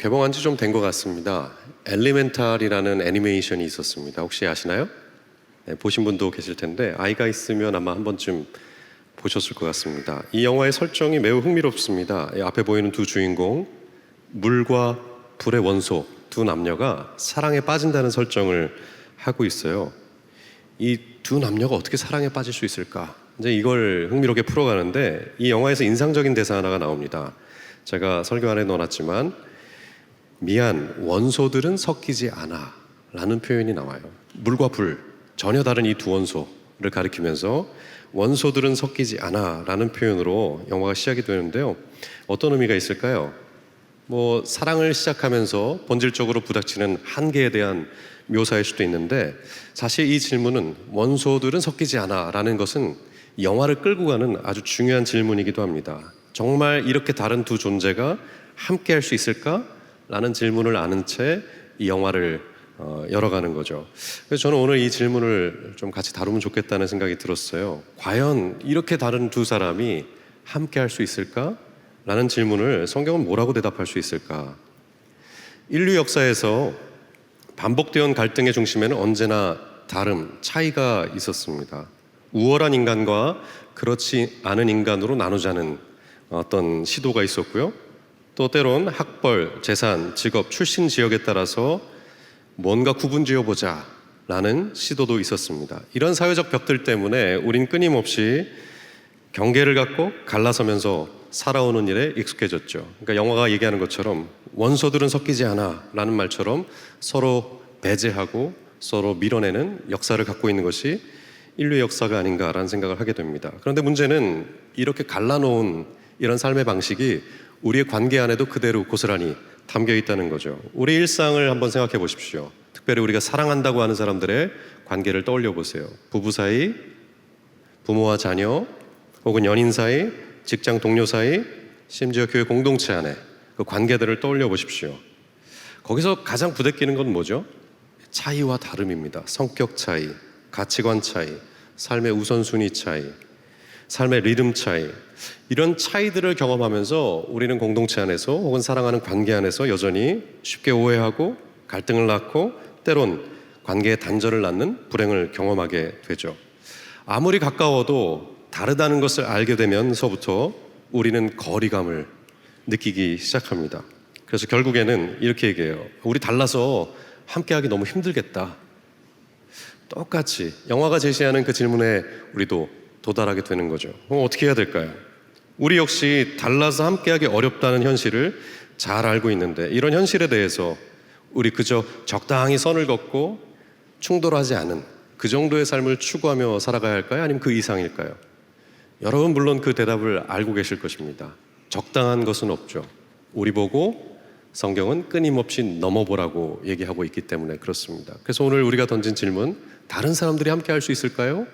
개봉한 지 좀 된 것 같습니다. 엘리멘탈이라는 애니메이션이 있었습니다. 혹시 아시나요? 네, 보신 분도 계실 텐데 아이가 있으면 아마 한 번쯤 보셨을 것 같습니다. 이 영화의 설정이 매우 흥미롭습니다. 앞에 보이는 두 주인공, 물과 불의 원소 두 남녀가 사랑에 빠진다는 설정을 하고 있어요. 이 두 남녀가 어떻게 사랑에 빠질 수 있을까? 이제 이걸 흥미롭게 풀어가는데 이 영화에서 인상적인 대사 하나가 나옵니다. 제가 설교 안에 넣어놨지만 미안, 원소들은 섞이지 않아 라는 표현이 나와요. 물과 불, 전혀 다른 이 두 원소를 가리키면서 원소들은 섞이지 않아 라는 표현으로 영화가 시작이 되는데요. 어떤 의미가 있을까요? 사랑을 시작하면서 본질적으로 부닥치는 한계에 대한 묘사일 수도 있는데, 사실 이 질문은 원소들은 섞이지 않아 라는 것은 영화를 끌고 가는 아주 중요한 질문이기도 합니다. 정말 이렇게 다른 두 존재가 함께 할 수 있을까? 라는 질문을 아는 채 이 영화를 열어가는 거죠. 그래서 저는 오늘 이 질문을 좀 같이 다루면 좋겠다는 생각이 들었어요. 과연 이렇게 다른 두 사람이 함께 할 수 있을까? 라는 질문을 성경은 뭐라고 대답할 수 있을까? 인류 역사에서 반복되어 온 갈등의 중심에는 언제나 다름, 차이가 있었습니다. 우월한 인간과 그렇지 않은 인간으로 나누자는 어떤 시도가 있었고요. 또 때론 학벌, 재산, 직업, 출신 지역에 따라서 뭔가 구분 지어보자 라는 시도도 있었습니다. 이런 사회적 벽들 때문에 우린 끊임없이 경계를 갖고 갈라서면서 살아오는 일에 익숙해졌죠. 그러니까 영화가 얘기하는 것처럼 원소들은 섞이지 않아 라는 말처럼 서로 배제하고 서로 밀어내는 역사를 갖고 있는 것이 인류의 역사가 아닌가라는 생각을 하게 됩니다. 그런데 문제는 이렇게 갈라놓은 이런 삶의 방식이 우리의 관계 안에도 그대로 고스란히 담겨 있다는 거죠. 우리 일상을 한번 생각해 보십시오. 특별히 우리가 사랑한다고 하는 사람들의 관계를 떠올려 보세요. 부부 사이, 부모와 자녀, 혹은 연인 사이, 직장 동료 사이, 심지어 교회 공동체 안에 그 관계들을 떠올려 보십시오. 거기서 가장 부대끼는 건 뭐죠? 차이와 다름입니다. 성격 차이, 가치관 차이, 삶의 우선순위 차이, 삶의 리듬 차이, 이런 차이들을 경험하면서 우리는 공동체 안에서 혹은 사랑하는 관계 안에서 여전히 쉽게 오해하고 갈등을 낳고 때론 관계의 단절을 낳는 불행을 경험하게 되죠. 아무리 가까워도 다르다는 것을 알게 되면서부터 우리는 거리감을 느끼기 시작합니다. 그래서 결국에는 이렇게 얘기해요. 우리 달라서 함께하기 너무 힘들겠다. 똑같이 영화가 제시하는 그 질문에 우리도 도달하게 되는 거죠. 그럼 어떻게 해야 될까요? 우리 역시 달라서 함께하기 어렵다는 현실을 잘 알고 있는데, 이런 현실에 대해서 우리 그저 적당히 선을 긋고 충돌하지 않은 그 정도의 삶을 추구하며 살아가야 할까요? 아니면 그 이상일까요? 여러분 물론 그 대답을 알고 계실 것입니다. 적당한 것은 없죠. 우리 보고 성경은 끊임없이 넘어보라고 얘기하고 있기 때문에 그렇습니다. 그래서 오늘 우리가 던진 질문, 다른 사람들이 함께 할 수 있을까요?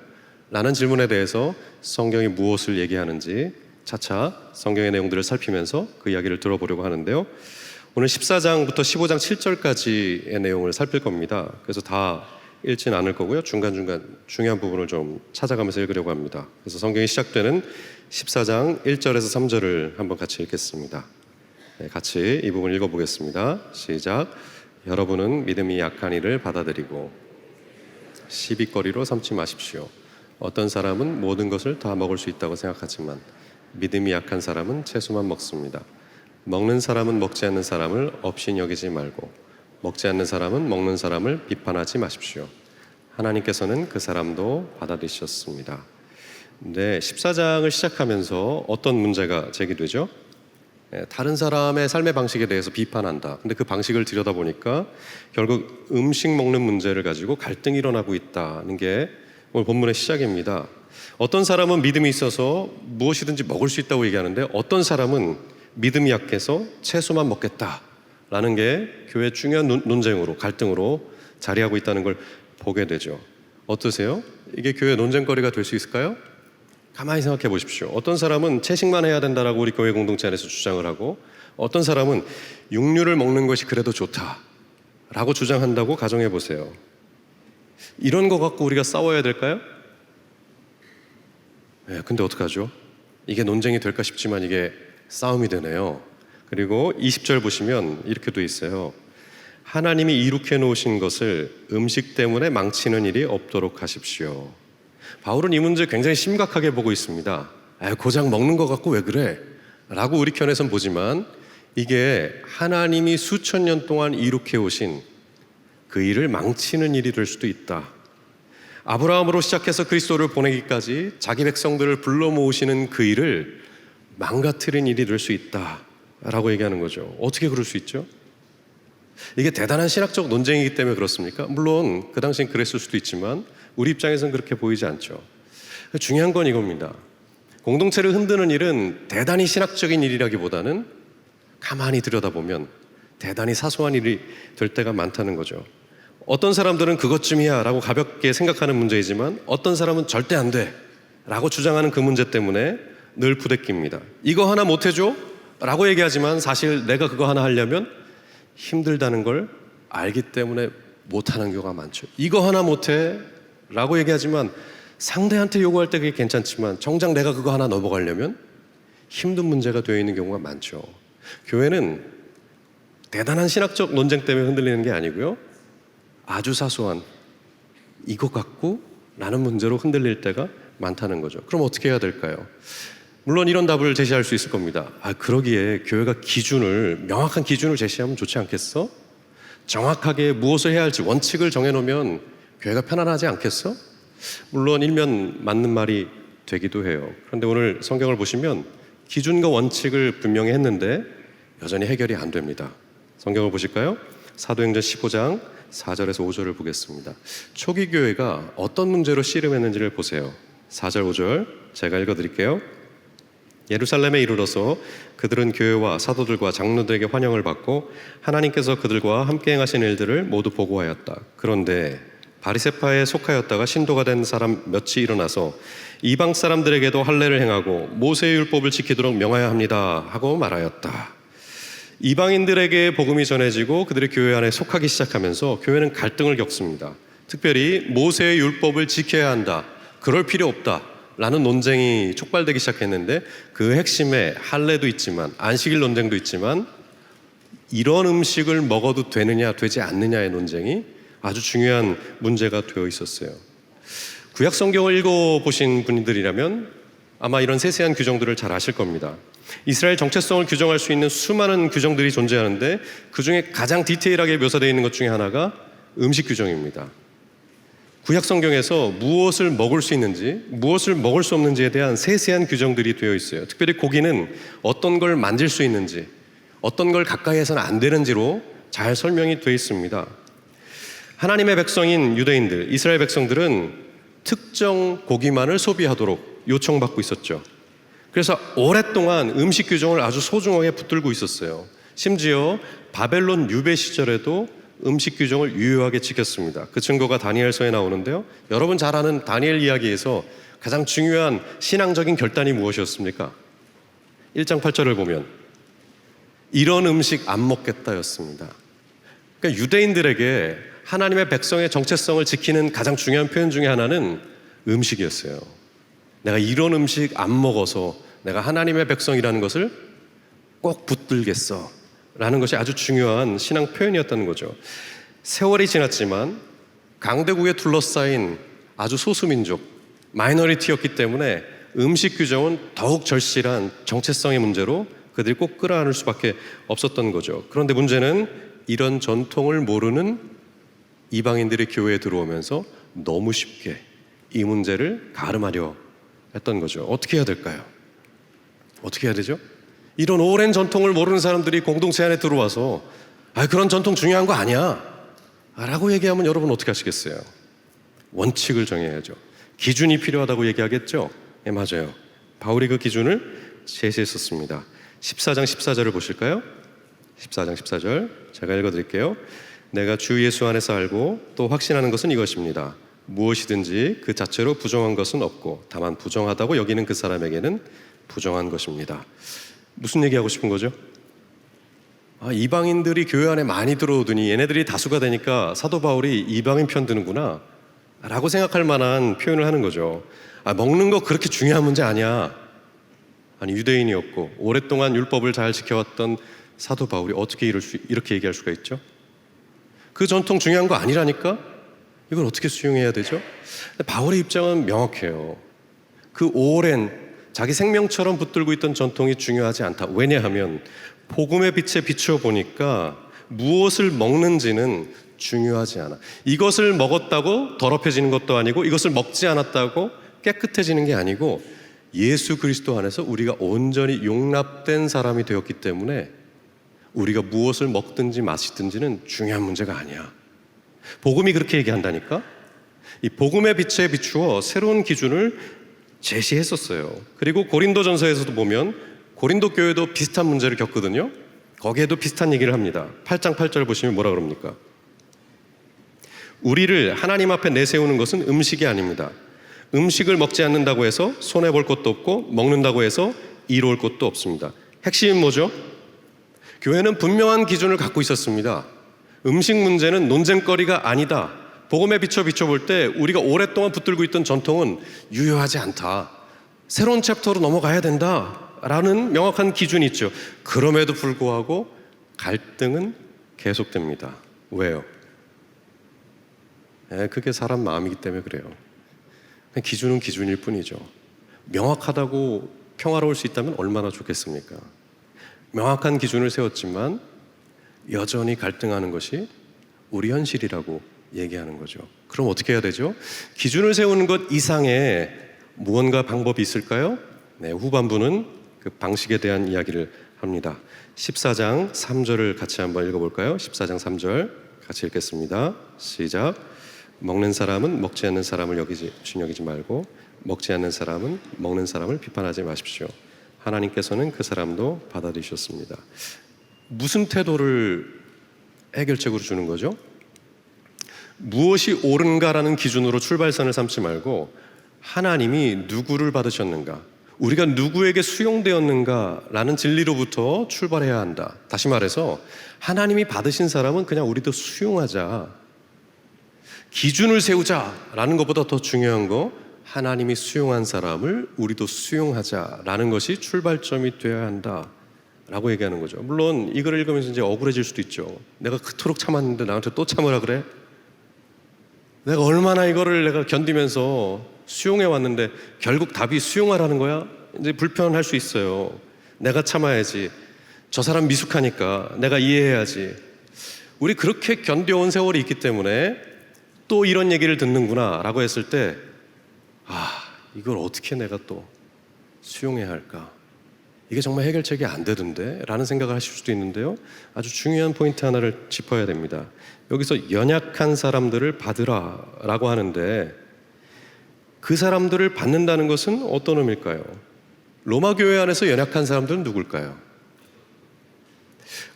라는 질문에 대해서 성경이 무엇을 얘기하는지 차차 성경의 내용들을 살피면서 그 이야기를 들어보려고 하는데요. 오늘 14장부터 15장 7절까지의 내용을 살필 겁니다. 그래서 다 읽진 않을 거고요. 중간중간 중요한 부분을 좀 찾아가면서 읽으려고 합니다. 그래서 성경이 시작되는 14장 1절에서 3절을 한번 같이 읽겠습니다. 네, 같이 이 부분 읽어보겠습니다. 시작. 여러분은 믿음이 약한 이를 받아들이고 시비거리로 삼지 마십시오. 어떤 사람은 모든 것을 다 먹을 수 있다고 생각하지만 믿음이 약한 사람은 채소만 먹습니다. 먹는 사람은 먹지 않는 사람을 업신 여기지 말고 먹지 않는 사람은 먹는 사람을 비판하지 마십시오. 하나님께서는 그 사람도 받아들이셨습니다. 네, 14장을 시작하면서 어떤 문제가 제기되죠? 다른 사람의 삶의 방식에 대해서 비판한다. 근데 그 방식을 들여다보니까 결국 음식 먹는 문제를 가지고 갈등이 일어나고 있다는 게 오늘 본문의 시작입니다. 어떤 사람은 믿음이 있어서 무엇이든지 먹을 수 있다고 얘기하는데, 어떤 사람은 믿음이 약해서 채소만 먹겠다라는 게 교회의 중요한 논쟁으로, 갈등으로 자리하고 있다는 걸 보게 되죠. 어떠세요? 이게 교회 논쟁거리가 될 수 있을까요? 가만히 생각해 보십시오. 어떤 사람은 채식만 해야 된다라고 우리 교회 공동체 안에서 주장을 하고, 어떤 사람은 육류를 먹는 것이 그래도 좋다라고 주장한다고 가정해 보세요. 이런 거 갖고 우리가 싸워야 될까요? 네, 근데 어떡하죠? 이게 논쟁이 될까 싶지만 이게 싸움이 되네요. 그리고 20절 보시면 이렇게 돼 있어요. 하나님이 이룩해 놓으신 것을 음식 때문에 망치는 일이 없도록 하십시오. 바울은 이 문제 굉장히 심각하게 보고 있습니다. 고작 먹는 것 같고 왜 그래? 라고 우리 편에선 보지만 이게 하나님이 수천 년 동안 이룩해 오신 그 일을 망치는 일이 될 수도 있다. 아브라함으로 시작해서 그리스도를 보내기까지 자기 백성들을 불러 모으시는 그 일을 망가뜨린 일이 될 수 있다 라고 얘기하는 거죠. 어떻게 그럴 수 있죠? 이게 대단한 신학적 논쟁이기 때문에 그렇습니까? 물론 그 당시엔 그랬을 수도 있지만 우리 입장에서는 그렇게 보이지 않죠. 중요한 건 이겁니다. 공동체를 흔드는 일은 대단히 신학적인 일이라기보다는 가만히 들여다보면 대단히 사소한 일이 될 때가 많다는 거죠. 어떤 사람들은 그것쯤이야 라고 가볍게 생각하는 문제이지만 어떤 사람은 절대 안 돼 라고 주장하는 그 문제 때문에 늘 부대낍니다. 이거 하나 못해줘? 라고 얘기하지만 사실 내가 그거 하나 하려면 힘들다는 걸 알기 때문에 못하는 경우가 많죠. 이거 하나 못해? 라고 얘기하지만 상대한테 요구할 때 그게 괜찮지만 정작 내가 그거 하나 넘어가려면 힘든 문제가 되어 있는 경우가 많죠. 교회는 대단한 신학적 논쟁 때문에 흔들리는 게 아니고요, 아주 사소한 이것 갖고 라는 문제로 흔들릴 때가 많다는 거죠. 그럼 어떻게 해야 될까요? 물론 이런 답을 제시할 수 있을 겁니다. 그러기에 교회가 명확한 기준을 제시하면 좋지 않겠어? 정확하게 무엇을 해야 할지 원칙을 정해놓으면 교회가 편안하지 않겠어? 물론 일면 맞는 말이 되기도 해요. 그런데 오늘 성경을 보시면 기준과 원칙을 분명히 했는데 여전히 해결이 안 됩니다. 성경을 보실까요? 사도행전 15장 4절에서 5절을 보겠습니다. 초기 교회가 어떤 문제로 씨름했는지를 보세요. 4절 5절 제가 읽어드릴게요. 예루살렘에 이르러서 그들은 교회와 사도들과 장로들에게 환영을 받고 하나님께서 그들과 함께 행하신 일들을 모두 보고하였다. 그런데 바리새파에 속하였다가 신도가 된 사람 몇이 일어나서 이방 사람들에게도 할례를 행하고 모세의 율법을 지키도록 명하여 합니다 하고 말하였다. 이방인들에게 복음이 전해지고 그들의 교회 안에 속하기 시작하면서 교회는 갈등을 겪습니다. 특별히 모세의 율법을 지켜야 한다, 그럴 필요 없다 라는 논쟁이 촉발되기 시작했는데 그 핵심에 할례도 있지만 안식일 논쟁도 있지만 이런 음식을 먹어도 되느냐 되지 않느냐의 논쟁이 아주 중요한 문제가 되어 있었어요. 구약 성경을 읽어보신 분들이라면 아마 이런 세세한 규정들을 잘 아실 겁니다. 이스라엘 정체성을 규정할 수 있는 수많은 규정들이 존재하는데 그 중에 가장 디테일하게 묘사되어 있는 것 중에 하나가 음식 규정입니다. 구약 성경에서 무엇을 먹을 수 있는지 무엇을 먹을 수 없는지에 대한 세세한 규정들이 되어 있어요. 특별히 고기는 어떤 걸 만질 수 있는지 어떤 걸 가까이 해서는 안 되는지로 잘 설명이 되어 있습니다. 하나님의 백성인 유대인들, 이스라엘 백성들은 특정 고기만을 소비하도록 요청받고 있었죠. 그래서 오랫동안 음식 규정을 아주 소중하게 붙들고 있었어요. 심지어 바벨론 유배 시절에도 음식 규정을 유효하게 지켰습니다. 그 증거가 다니엘서에 나오는데요. 여러분 잘 아는 다니엘 이야기에서 가장 중요한 신앙적인 결단이 무엇이었습니까? 1장 8절을 보면 이런 음식 안 먹겠다였습니다. 그러니까 유대인들에게 하나님의 백성의 정체성을 지키는 가장 중요한 표현 중에 하나는 음식이었어요. 내가 이런 음식 안 먹어서 내가 하나님의 백성이라는 것을 꼭 붙들겠어 라는 것이 아주 중요한 신앙 표현이었다는 거죠. 세월이 지났지만 강대국에 둘러싸인 아주 소수민족, 마이너리티였기 때문에 음식 규정은 더욱 절실한 정체성의 문제로 그들이 꼭 끌어안을 수밖에 없었던 거죠. 그런데 문제는 이런 전통을 모르는 이방인들이 교회에 들어오면서 너무 쉽게 이 문제를 가름하려 했던 거죠. 어떻게 해야 될까요? 어떻게 해야 되죠? 이런 오랜 전통을 모르는 사람들이 공동체 안에 들어와서 그런 전통 중요한 거 아니야 라고 얘기하면 여러분 어떻게 하시겠어요? 원칙을 정해야죠. 기준이 필요하다고 얘기하겠죠? 네, 맞아요. 바울이 그 기준을 제시했었습니다. 14장 14절을 보실까요? 14장 14절 제가 읽어드릴게요. 내가 주 예수 안에서 알고 또 확신하는 것은 이것입니다. 무엇이든지 그 자체로 부정한 것은 없고 다만 부정하다고 여기는 그 사람에게는 부정한 것입니다. 무슨 얘기하고 싶은 거죠? 이방인들이 교회 안에 많이 들어오더니 얘네들이 다수가 되니까 사도 바울이 이방인 편 드는구나 라고 생각할 만한 표현을 하는 거죠. 먹는 거 그렇게 중요한 문제 아니야. 아니 유대인이었고 오랫동안 율법을 잘 지켜왔던 사도 바울이 어떻게 이렇게 얘기할 수가 있죠? 그 전통 중요한 거 아니라니까? 이걸 어떻게 수용해야 되죠? 바울의 입장은 명확해요. 그 오랜 자기 생명처럼 붙들고 있던 전통이 중요하지 않다. 왜냐하면 복음의 빛에 비추어 보니까 무엇을 먹는지는 중요하지 않아. 이것을 먹었다고 더럽혀지는 것도 아니고 이것을 먹지 않았다고 깨끗해지는 게 아니고 예수 그리스도 안에서 우리가 온전히 용납된 사람이 되었기 때문에 우리가 무엇을 먹든지 마시든지는 중요한 문제가 아니야. 복음이 그렇게 얘기한다니까? 이 복음의 빛에 비추어 새로운 기준을 제시했었어요. 그리고 고린도전서에서도 보면 고린도 교회도 비슷한 문제를 겪거든요. 거기에도 비슷한 얘기를 합니다. 8장 8절 보시면 뭐라 그럽니까? 우리를 하나님 앞에 내세우는 것은 음식이 아닙니다. 음식을 먹지 않는다고 해서 손해볼 것도 없고 먹는다고 해서 이로울 것도 없습니다. 핵심은 뭐죠? 교회는 분명한 기준을 갖고 있었습니다. 음식 문제는 논쟁거리가 아니다. 복음에 비춰볼 때 우리가 오랫동안 붙들고 있던 전통은 유효하지 않다. 새로운 챕터로 넘어가야 된다라는 명확한 기준이 있죠. 그럼에도 불구하고 갈등은 계속됩니다. 왜요? 그게 사람 마음이기 때문에 그래요. 기준은 기준일 뿐이죠. 명확하다고 평화로울 수 있다면 얼마나 좋겠습니까? 명확한 기준을 세웠지만 여전히 갈등하는 것이 우리 현실이라고 얘기하는 거죠. 그럼 어떻게 해야 되죠? 기준을 세우는 것 이상의 무언가 방법이 있을까요? 네, 후반부는 그 방식에 대한 이야기를 합니다. 14장 3절을 같이 한번 읽어볼까요? 14장 3절 같이 읽겠습니다. 시작. 먹는 사람은 먹지 않는 사람을 준여기지 말고 먹지 않는 사람은 먹는 사람을 비판하지 마십시오. 하나님께서는 그 사람도 받아들이셨습니다. 무슨 태도를 해결책으로 주는 거죠? 무엇이 옳은가라는 기준으로 출발선을 삼지 말고 하나님이 누구를 받으셨는가, 우리가 누구에게 수용되었는가라는 진리로부터 출발해야 한다. 다시 말해서 하나님이 받으신 사람은 그냥 우리도 수용하자. 기준을 세우자라는 것보다 더 중요한 거 하나님이 수용한 사람을 우리도 수용하자라는 것이 출발점이 되어야 한다라고 얘기하는 거죠. 물론 이걸 읽으면서 이제 억울해질 수도 있죠. 내가 그토록 참았는데 나한테 또 참으라 그래? 내가 얼마나 이거를 내가 견디면서 수용해 왔는데 결국 답이 수용하라는 거야? 이제 불편할 수 있어요. 내가 참아야지. 저 사람 미숙하니까 내가 이해해야지. 우리 그렇게 견뎌온 세월이 있기 때문에 또 이런 얘기를 듣는구나 라고 했을 때 이걸 어떻게 내가 또 수용해야 할까? 이게 정말 해결책이 안 되던데 라는 생각을 하실 수도 있는데요, 아주 중요한 포인트 하나를 짚어야 됩니다. 여기서 연약한 사람들을 받으라 라고 하는데 그 사람들을 받는다는 것은 어떤 의미일까요? 로마 교회 안에서 연약한 사람들은 누굴까요?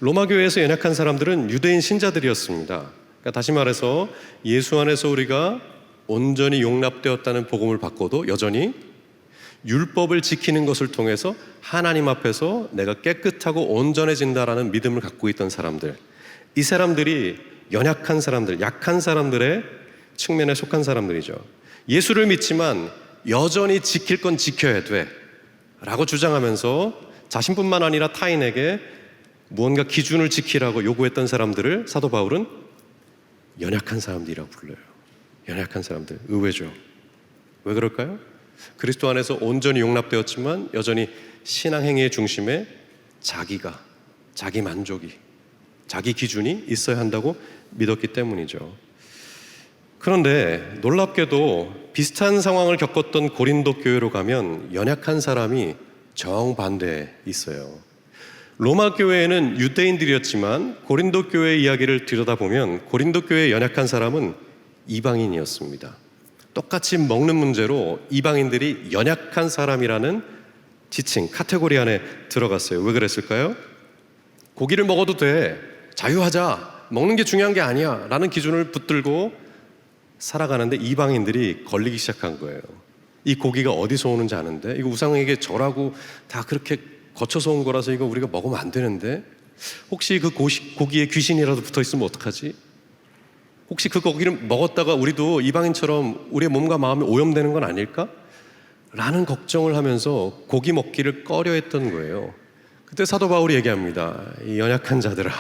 로마 교회에서 연약한 사람들은 유대인 신자들이었습니다. 그러니까 다시 말해서 예수 안에서 우리가 온전히 용납되었다는 복음을 받고도 여전히 율법을 지키는 것을 통해서 하나님 앞에서 내가 깨끗하고 온전해진다라는 믿음을 갖고 있던 사람들, 이 사람들이 연약한 사람들, 약한 사람들의 측면에 속한 사람들이죠. 예수를 믿지만 여전히 지킬 건 지켜야 돼 라고 주장하면서 자신뿐만 아니라 타인에게 무언가 기준을 지키라고 요구했던 사람들을 사도 바울은 연약한 사람들이라고 불러요. 연약한 사람들. 의외죠. 왜 그럴까요? 그리스도 안에서 온전히 용납되었지만 여전히 신앙행위의 중심에 자기 만족이, 자기 기준이 있어야 한다고 믿었기 때문이죠. 그런데 놀랍게도 비슷한 상황을 겪었던 고린도 교회로 가면 연약한 사람이 정반대에 있어요. 로마 교회에는 유대인들이었지만 고린도 교회 이야기를 들여다보면 고린도 교회의 연약한 사람은 이방인이었습니다. 똑같이 먹는 문제로 이방인들이 연약한 사람이라는 지칭, 카테고리 안에 들어갔어요. 왜 그랬을까요? 고기를 먹어도 돼, 자유하자, 먹는 게 중요한 게 아니야 라는 기준을 붙들고 살아가는데 이방인들이 걸리기 시작한 거예요. 이 고기가 어디서 오는지 아는데, 이거 우상에게 절하고 다 그렇게 거쳐서 온 거라서 이거 우리가 먹으면 안 되는데, 혹시 그 고기에 귀신이라도 붙어 있으면 어떡하지? 혹시 그 고기를 먹었다가 우리도 이방인처럼 우리의 몸과 마음이 오염되는 건 아닐까? 라는 걱정을 하면서 고기 먹기를 꺼려했던 거예요. 그때 사도 바울이 얘기합니다. 이 연약한 자들아,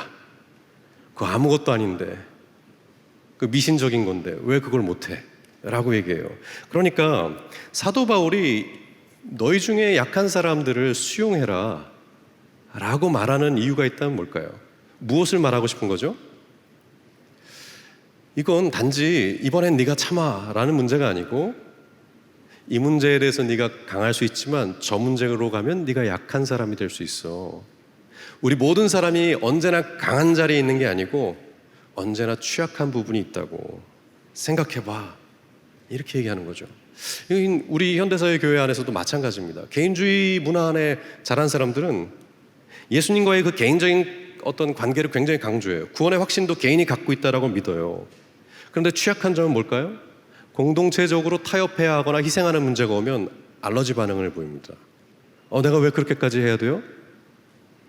그거 아무것도 아닌데, 그 미신적인 건데 왜 그걸 못해? 라고 얘기해요. 그러니까 사도 바울이 너희 중에 약한 사람들을 수용해라 라고 말하는 이유가 있다면 뭘까요? 무엇을 말하고 싶은 거죠? 이건 단지 이번엔 네가 참아 라는 문제가 아니고, 이 문제에 대해서 네가 강할 수 있지만 저 문제로 가면 네가 약한 사람이 될 수 있어. 우리 모든 사람이 언제나 강한 자리에 있는 게 아니고 언제나 취약한 부분이 있다고 생각해봐, 이렇게 얘기하는 거죠. 우리 현대사회 교회 안에서도 마찬가지입니다. 개인주의 문화 안에 자란 사람들은 예수님과의 그 개인적인 어떤 관계를 굉장히 강조해요. 구원의 확신도 개인이 갖고 있다라고 믿어요. 그런데 취약한 점은 뭘까요? 공동체적으로 타협해야 하거나 희생하는 문제가 오면 알러지 반응을 보입니다. 내가 왜 그렇게까지 해야 돼요?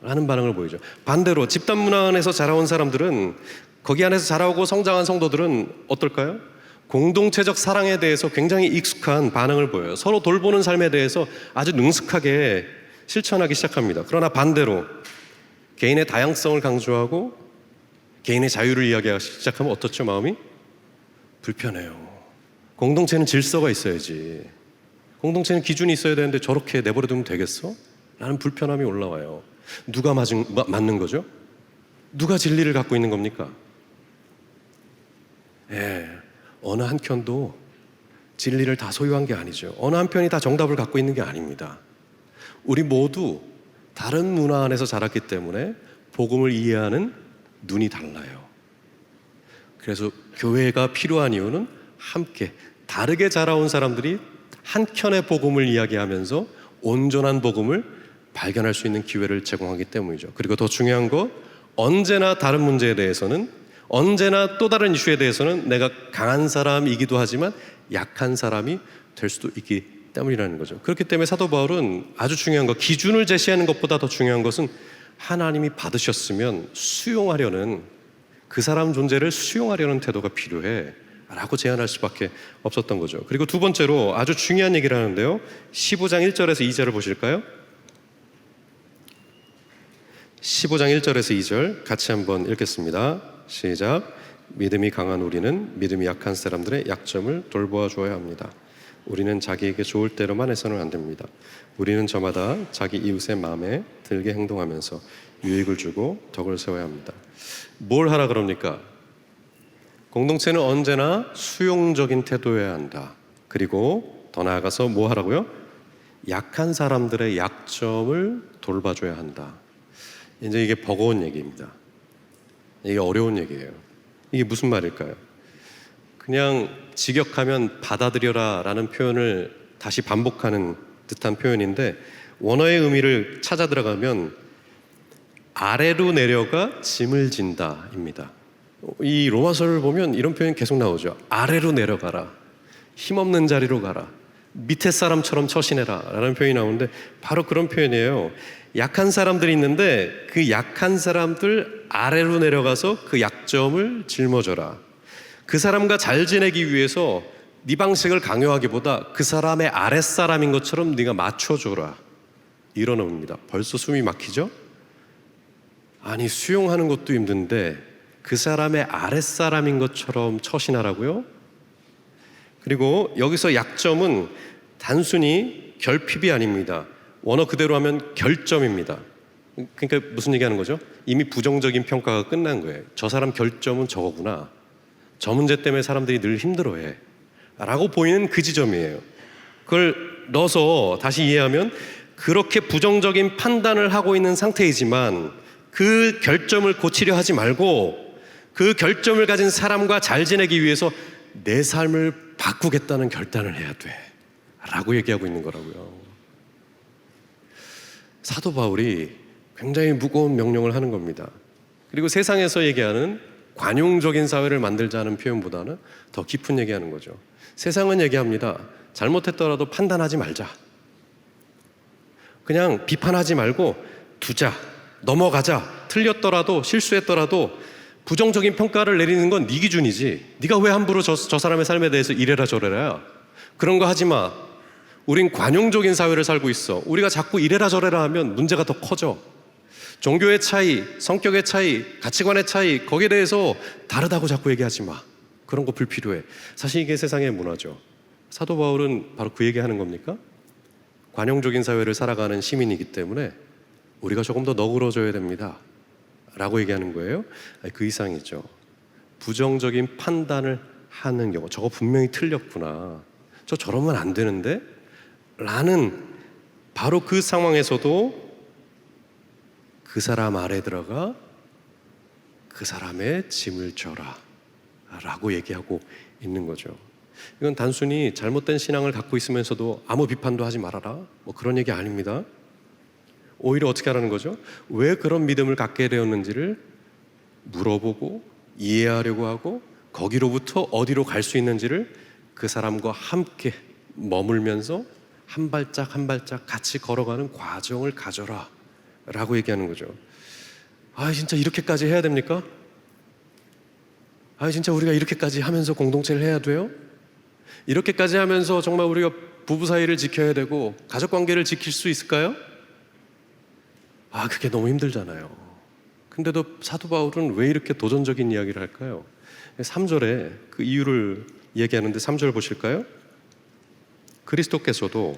라는 반응을 보이죠. 반대로 집단 문화 안에서 자라온 사람들은, 거기 안에서 자라오고 성장한 성도들은 어떨까요? 공동체적 사랑에 대해서 굉장히 익숙한 반응을 보여요. 서로 돌보는 삶에 대해서 아주 능숙하게 실천하기 시작합니다. 그러나 반대로 개인의 다양성을 강조하고 개인의 자유를 이야기하기 시작하면 어떻죠? 마음이 불편해요. 공동체는 질서가 있어야지, 공동체는 기준이 있어야 되는데 저렇게 내버려두면 되겠어? 라는 불편함이 올라와요. 누가 맞는 거죠? 누가 진리를 갖고 있는 겁니까? 어느 한편도 진리를 다 소유한 게 아니죠. 어느 한편이 다 정답을 갖고 있는 게 아닙니다. 우리 모두 다른 문화 안에서 자랐기 때문에 복음을 이해하는 눈이 달라요. 그래서 교회가 필요한 이유는 함께 다르게 자라온 사람들이 한 켠의 복음을 이야기하면서 온전한 복음을 발견할 수 있는 기회를 제공하기 때문이죠. 그리고 더 중요한 거, 언제나 다른 문제에 대해서는, 언제나 또 다른 이슈에 대해서는 내가 강한 사람이기도 하지만 약한 사람이 될 수도 있기 때문이라는 거죠. 그렇기 때문에 사도 바울은 아주 중요한 거, 기준을 제시하는 것보다 더 중요한 것은 하나님이 받으셨으면 수용하려는, 그 사람 존재를 수용하려는 태도가 필요해 라고 제안할 수밖에 없었던 거죠. 그리고 두 번째로 아주 중요한 얘기를 하는데요, 15장 1절에서 2절을 보실까요? 15장 1절에서 2절 같이 한번 읽겠습니다. 시작. 믿음이 강한 우리는 믿음이 약한 사람들의 약점을 돌보아 주어야 합니다. 우리는 자기에게 좋을 대로만 해서는 안 됩니다. 우리는 저마다 자기 이웃의 마음에 들게 행동하면서 유익을 주고 덕을 세워야 합니다. 뭘 하라 그럽니까? 공동체는 언제나 수용적인 태도여야 한다. 그리고 더 나아가서 뭐 하라고요? 약한 사람들의 약점을 돌봐줘야 한다. 이제 이게 버거운 얘기입니다. 이게 어려운 얘기예요. 이게 무슨 말일까요? 그냥 직역하면 받아들여라 라는 표현을 다시 반복하는 듯한 표현인데, 원어의 의미를 찾아 들어가면 아래로 내려가 짐을 진다 입니다. 이 로마서를 보면 이런 표현이 계속 나오죠. 아래로 내려가라, 힘없는 자리로 가라, 밑에 사람처럼 처신해라 라는 표현이 나오는데 바로 그런 표현이에요. 약한 사람들이 있는데 그 약한 사람들 아래로 내려가서 그 약점을 짊어져라. 그 사람과 잘 지내기 위해서 네 방식을 강요하기보다 그 사람의 아랫사람인 것처럼 네가 맞춰줘라, 이런 의미입니다. 벌써 숨이 막히죠? 아니, 수용하는 것도 힘든데 그 사람의 아랫사람인 것처럼 처신하라고요? 그리고 여기서 약점은 단순히 결핍이 아닙니다. 원어 그대로 하면 결점입니다. 그러니까 무슨 얘기하는 거죠? 이미 부정적인 평가가 끝난 거예요. 저 사람 결점은 저거구나, 저 문제 때문에 사람들이 늘 힘들어해 라고 보이는 그 지점이에요. 그걸 넣어서 다시 이해하면, 그렇게 부정적인 판단을 하고 있는 상태이지만 그 결점을 고치려 하지 말고 그 결점을 가진 사람과 잘 지내기 위해서 내 삶을 바꾸겠다는 결단을 해야 돼 라고 얘기하고 있는 거라고요. 사도 바울이 굉장히 무거운 명령을 하는 겁니다. 그리고 세상에서 얘기하는 관용적인 사회를 만들자는 표현보다는 더 깊은 얘기하는 거죠. 세상은 얘기합니다. 잘못했더라도 판단하지 말자, 그냥 비판하지 말고 두자, 넘어가자, 틀렸더라도 실수했더라도 부정적인 평가를 내리는 건 네 기준이지, 네가 왜 함부로 저 사람의 삶에 대해서 이래라 저래라, 그런 거 하지 마. 우린 관용적인 사회를 살고 있어. 우리가 자꾸 이래라 저래라 하면 문제가 더 커져 종교의 차이, 성격의 차이, 가치관의 차이, 거기에 대해서 다르다고 자꾸 얘기하지 마. 그런 거 불필요해. 사실 이게 세상의 문화죠. 사도 바울은 바로 그 얘기하는 겁니까? 관용적인 사회를 살아가는 시민이기 때문에 우리가 조금 더 너그러져야 됩니다 라고 얘기하는 거예요. 아니, 그 이상이죠. 부정적인 판단을 하는 경우, 저거 분명히 틀렸구나, 저러면 안 되는데 라는, 바로 그 상황에서도 그 사람 아래 들어가 그 사람의 짐을 져라 라고 얘기하고 있는 거죠. 이건 단순히 잘못된 신앙을 갖고 있으면서도 아무 비판도 하지 말아라, 뭐 그런 얘기 아닙니다. 오히려 어떻게 하라는 거죠? 왜 그런 믿음을 갖게 되었는지를 물어보고 이해하려고 하고, 거기로부터 어디로 갈 수 있는지를 그 사람과 함께 머물면서 한 발짝 한 발짝 같이 걸어가는 과정을 가져라 라고 얘기하는 거죠. 아, 진짜 이렇게까지 해야 됩니까? 아, 진짜 우리가 이렇게까지 하면서 공동체를 해야 돼요? 이렇게까지 하면서 정말 우리가 부부 사이를 지켜야 되고 가족 관계를 지킬 수 있을까요? 아, 그게 너무 힘들잖아요. 근데도 사도 바울은 왜 이렇게 도전적인 이야기를 할까요? 3절에 그 이유를 얘기하는데 3절 보실까요? 그리스도께서도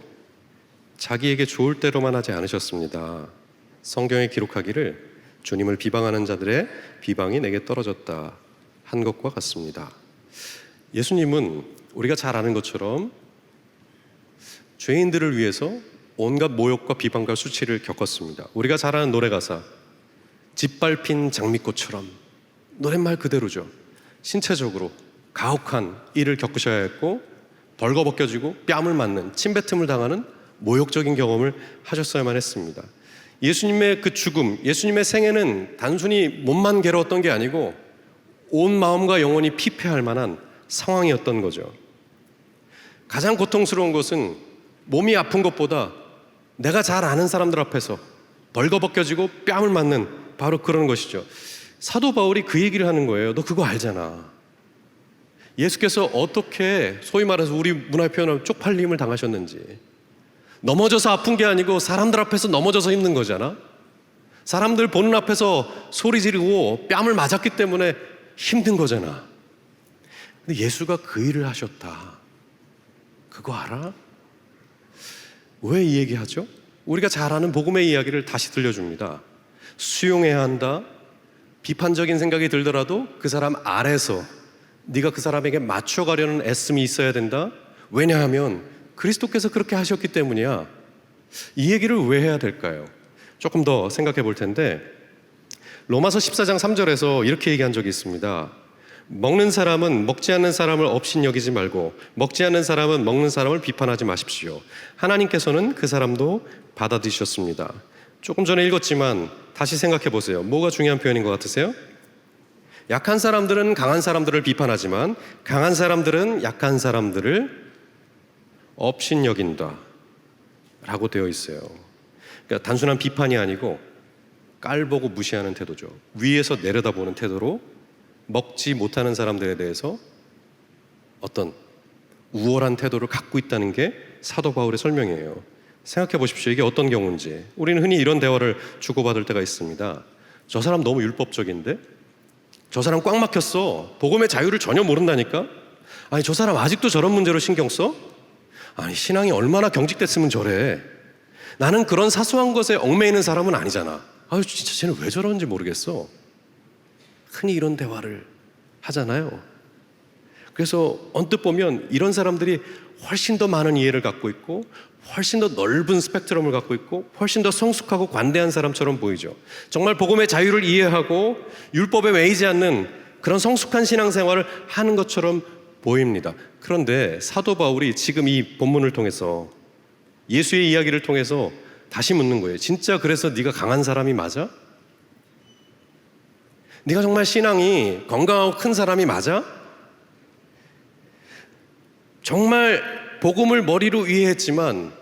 자기에게 좋을 대로만 하지 않으셨습니다. 성경에 기록하기를 주님을 비방하는 자들의 비방이 내게 떨어졌다 한 것과 같습니다. 예수님은 우리가 잘 아는 것처럼 죄인들을 위해서 온갖 모욕과 비방과 수치를 겪었습니다. 우리가 잘 아는 노래 가사, 짓밟힌 장미꽃처럼, 노랫말 그대로죠. 신체적으로 가혹한 일을 겪으셔야 했고, 벌거벗겨지고 뺨을 맞는, 침뱉음을 당하는 모욕적인 경험을 하셨어야만 했습니다. 예수님의 그 죽음, 예수님의 생애는 단순히 몸만 괴로웠던 게 아니고 온 마음과 영혼이 피폐할 만한 상황이었던 거죠. 가장 고통스러운 것은 몸이 아픈 것보다 내가 잘 아는 사람들 앞에서 벌거벗겨지고 뺨을 맞는 바로 그런 것이죠. 사도 바울이 그 얘기를 하는 거예요. 너 그거 알잖아. 예수께서 어떻게 소위 말해서 우리 문화의 표현으로 쪽팔림을 당하셨는지. 넘어져서 아픈 게 아니고 사람들 앞에서 넘어져서 힘든 거잖아. 사람들 보는 앞에서 소리 지르고 뺨을 맞았기 때문에 힘든 거잖아. 근데 예수가 그 일을 하셨다. 그거 알아? 왜 이 얘기하죠? 우리가 잘 아는 복음의 이야기를 다시 들려줍니다. 수용해야 한다. 비판적인 생각이 들더라도 그 사람 아래서 네가 그 사람에게 맞춰가려는 애씀이 있어야 된다. 왜냐하면 그리스도께서 그렇게 하셨기 때문이야. 이 얘기를 왜 해야 될까요? 조금 더 생각해 볼 텐데, 로마서 14장 3절에서 이렇게 얘기한 적이 있습니다. 먹는 사람은 먹지 않는 사람을 업신여기지 말고 먹지 않는 사람은 먹는 사람을 비판하지 마십시오. 하나님께서는 그 사람도 받아들이셨습니다. 조금 전에 읽었지만 다시 생각해 보세요. 뭐가 중요한 표현인 것 같으세요? 약한 사람들은 강한 사람들을 비판하지만 강한 사람들은 약한 사람들을 업신여긴다 라고 되어 있어요. 그러니까 단순한 비판이 아니고 깔보고 무시하는 태도죠. 위에서 내려다보는 태도로 먹지 못하는 사람들에 대해서 어떤 우월한 태도를 갖고 있다는 게 사도 바울의 설명이에요. 생각해 보십시오. 이게 어떤 경우인지. 우리는 흔히 이런 대화를 주고받을 때가 있습니다. 저 사람 너무 율법적인데? 저 사람 꽉 막혔어. 복음의 자유를 전혀 모른다니까? 아니, 저 사람 아직도 저런 문제로 신경 써? 아니, 신앙이 얼마나 경직됐으면 저래. 나는 그런 사소한 것에 얽매이는 사람은 아니잖아. 아유, 진짜 쟤는 왜 저러는지 모르겠어. 흔히 이런 대화를 하잖아요. 그래서 언뜻 보면 이런 사람들이 훨씬 더 많은 이해를 갖고 있고 훨씬 더 넓은 스펙트럼을 갖고 있고 훨씬 더 성숙하고 관대한 사람처럼 보이죠. 정말 복음의 자유를 이해하고 율법에 매이지 않는 그런 성숙한 신앙생활을 하는 것처럼 보입니다. 그런데 사도 바울이 지금 이 본문을 통해서 예수의 이야기를 통해서 다시 묻는 거예요. 진짜 그래서 네가 강한 사람이 맞아? 네가 정말 신앙이 건강하고 큰 사람이 맞아? 정말 복음을 머리로 이해했지만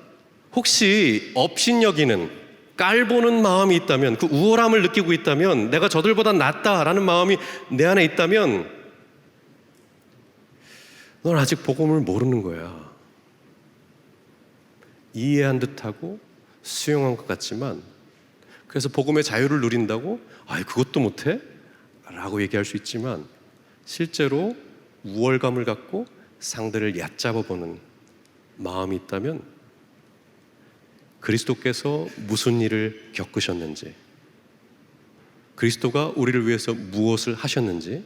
혹시 업신여기는 깔보는 마음이 있다면, 그 우월함을 느끼고 있다면, 내가 저들보다 낫다라는 마음이 내 안에 있다면 넌 아직 복음을 모르는 거야. 이해한 듯하고 수용한 것 같지만 그래서 복음의 자유를 누린다고 그것도 못해? 라고 얘기할 수 있지만 실제로 우월감을 갖고 상대를 얕잡아 보는 마음이 있다면 그리스도께서 무슨 일을 겪으셨는지, 그리스도가 우리를 위해서 무엇을 하셨는지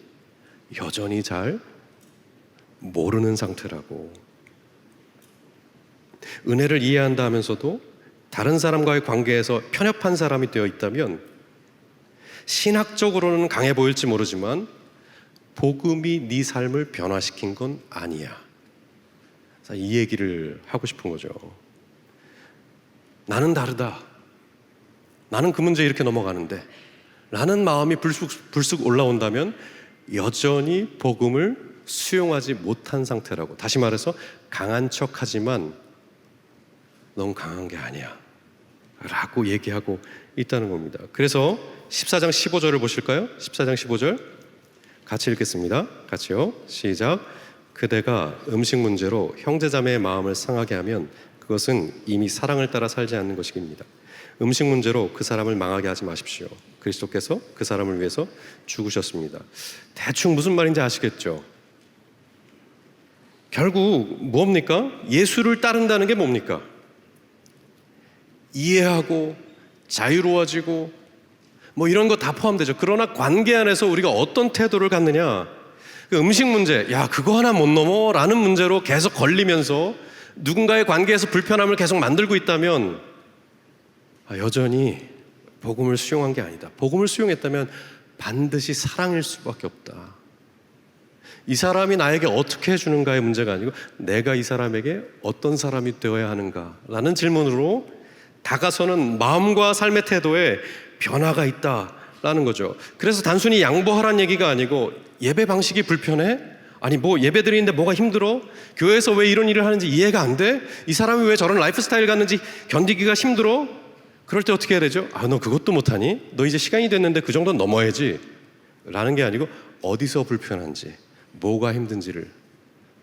여전히 잘 모르는 상태라고. 은혜를 이해한다 하면서도 다른 사람과의 관계에서 편협한 사람이 되어 있다면 신학적으로는 강해 보일지 모르지만 복음이 네 삶을 변화시킨 건 아니야. 이 얘기를 하고 싶은 거죠. 나는 다르다. 나는 그 문제에 이렇게 넘어가는데 라는 마음이 불쑥 올라온다면 여전히 복음을 수용하지 못한 상태라고. 다시 말해서 강한 척하지만 넌 강한 게 아니야 라고 얘기하고 있다는 겁니다. 그래서 14장 15절을 보실까요? 14장 15절 같이 읽겠습니다. 같이요. 시작. 그대가 음식 문제로 형제자매의 마음을 상하게 하면 그것은 이미 사랑을 따라 살지 않는 것입니다. 음식 문제로 그 사람을 망하게 하지 마십시오. 그리스도께서 그 사람을 위해서 죽으셨습니다. 대충 무슨 말인지 아시겠죠? 결국 뭡니까? 예수를 따른다는 게 뭡니까? 이해하고 자유로워지고 이런 거 다 포함되죠. 그러나 관계 안에서 우리가 어떤 태도를 갖느냐, 그 음식 문제, 그거 하나 못 넘어 라는 문제로 계속 걸리면서 누군가의 관계에서 불편함을 계속 만들고 있다면 여전히 복음을 수용한 게 아니다. 복음을 수용했다면 반드시 사랑일 수밖에 없다. 이 사람이 나에게 어떻게 해주는가의 문제가 아니고 내가 이 사람에게 어떤 사람이 되어야 하는가 라는 질문으로 다가서는 마음과 삶의 태도에 변화가 있다라는 거죠. 그래서 단순히 양보하라는 얘기가 아니고 예배 방식이 불편해? 아니 예배 드리는데 뭐가 힘들어? 교회에서 왜 이런 일을 하는지 이해가 안 돼? 이 사람이 왜 저런 라이프 스타일 갖는지 견디기가 힘들어? 그럴 때 어떻게 해야 되죠? 너 그것도 못하니? 너 이제 시간이 됐는데 그 정도는 넘어야지 라는 게 아니고 어디서 불편한지, 뭐가 힘든지를